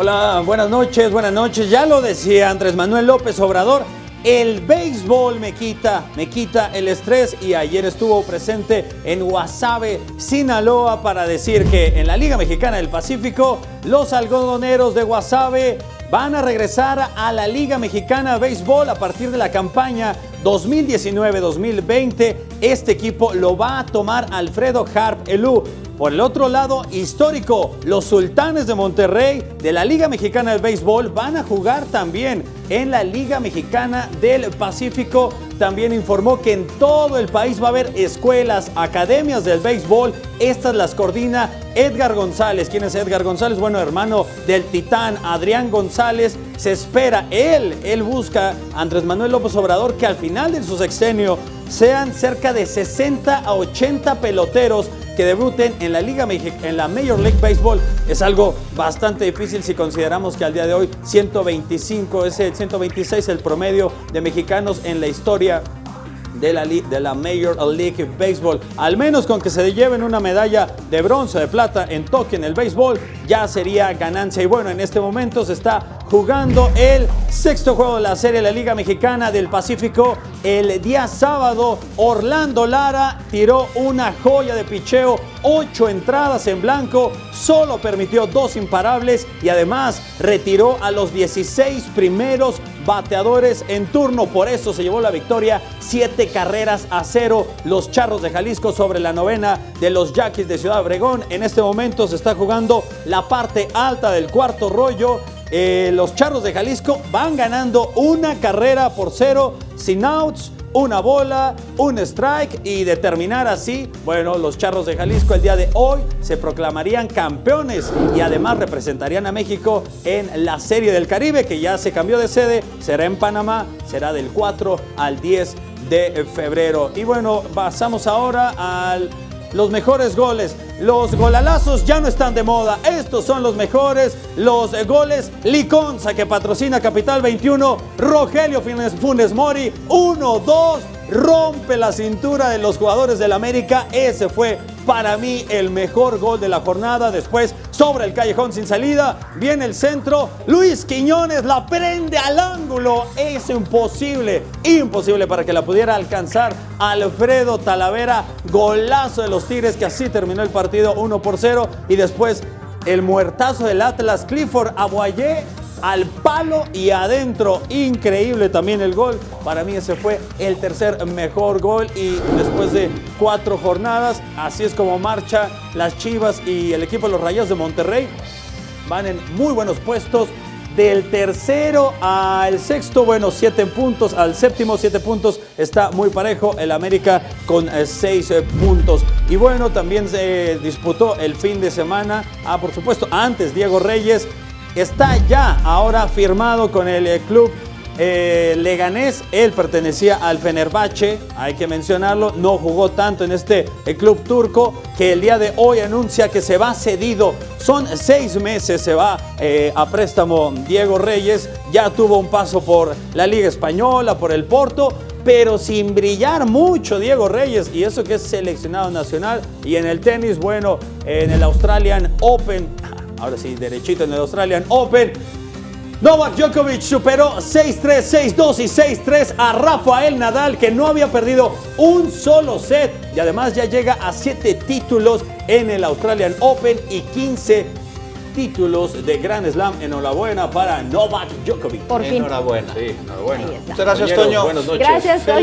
Hola, buenas noches. Ya lo decía Andrés Manuel López Obrador, el béisbol me quita el estrés, y ayer estuvo presente en Guasave, Sinaloa, para decir que en la Liga Mexicana del Pacífico, los algodoneros de Guasave van a regresar a la Liga Mexicana de Béisbol a partir de la campaña 2019-2020. Este equipo lo va a tomar Alfredo Harp Elú. Por el otro lado, histórico, los Sultanes de Monterrey de la Liga Mexicana del Béisbol van a jugar también en la Liga Mexicana del Pacífico. También informó que en todo el país va a haber escuelas, academias del béisbol. Estas las coordina Edgar González. ¿Quién es Edgar González? Bueno, hermano del titán Adrián González. Se espera, él busca, Andrés Manuel López Obrador, que al final de su sexenio sean cerca de 60 a 80 peloteros que debuten en la Major League Baseball. Es algo bastante difícil si consideramos que al día de hoy 126 el promedio de mexicanos en la historia de la Major League Baseball. Al menos con que se lleven una medalla de bronce, de plata en Tokio en el béisbol, ya sería ganancia. Y bueno, en este momento se está jugando el sexto juego de la serie de la Liga Mexicana del Pacífico. El día sábado, Orlando Lara tiró una joya de picheo, 8 entradas en blanco, solo permitió 2 imparables y además retiró a los 16 primeros bateadores en turno. Por eso se llevó la victoria, 7-0 los Charros de Jalisco sobre la novena de los Yaquis de Ciudad Obregón. En este momento se está jugando la parte alta del cuarto rollo. Los Charros de Jalisco van ganando 1-0, sin outs, una bola, un strike, y de terminar así, bueno, los Charros de Jalisco el día de hoy se proclamarían campeones y además representarían a México en la Serie del Caribe, que ya se cambió de sede, será en Panamá, será del 4 al 10 de febrero. Y bueno, pasamos ahora a los mejores goles. Los golalazos ya no están de moda. Estos son los mejores, los goles Liconza, que patrocina Capital 21. Rogelio Funes Mori, 1-2, rompe la cintura de los jugadores del América. Ese fue para mí el mejor gol de la jornada. Después, sobre el callejón sin salida, viene el centro, Luis Quiñones la prende al ángulo. Es imposible para que la pudiera alcanzar Alfredo Talavera. Golazo de los Tigres, que así terminó el partido, 1-0. Y después el muertazo del Atlas, Clifford Aboyé al palo y adentro. Increíble también el gol. Para mí ese fue el tercer mejor gol. Y después de 4 jornadas, así es como marcha las Chivas y el equipo de los Rayados de Monterrey. Van en muy buenos puestos. Del tercero al sexto, bueno, 7 puntos. Al séptimo, 7 puntos. Está muy parejo el América con 6 puntos. Y bueno, también se disputó el fin de semana. Por supuesto, antes Diego Reyes está ya ahora firmado con el club Leganés. Él pertenecía al Fenerbahce, hay que mencionarlo. No jugó tanto en este club turco, que el día de hoy anuncia que se va cedido. Son 6 meses, se va a préstamo Diego Reyes. Ya tuvo un paso por la Liga Española, por el Porto, pero sin brillar mucho Diego Reyes, y eso que es seleccionado nacional. Y en el tenis, bueno, en el Australian Open, ahora sí, derechito en el Australian Open, Novak Djokovic superó 6-3, 6-2 y 6-3 a Rafael Nadal, que no había perdido un solo set, y además ya llega a 7 títulos en el Australian Open y 15 títulos de Grand Slam. Enhorabuena para Novak Djokovic. Por fin. Enhorabuena. Sí, enhorabuena. Muchas gracias, Toño. Buenas noches. Gracias, Toño.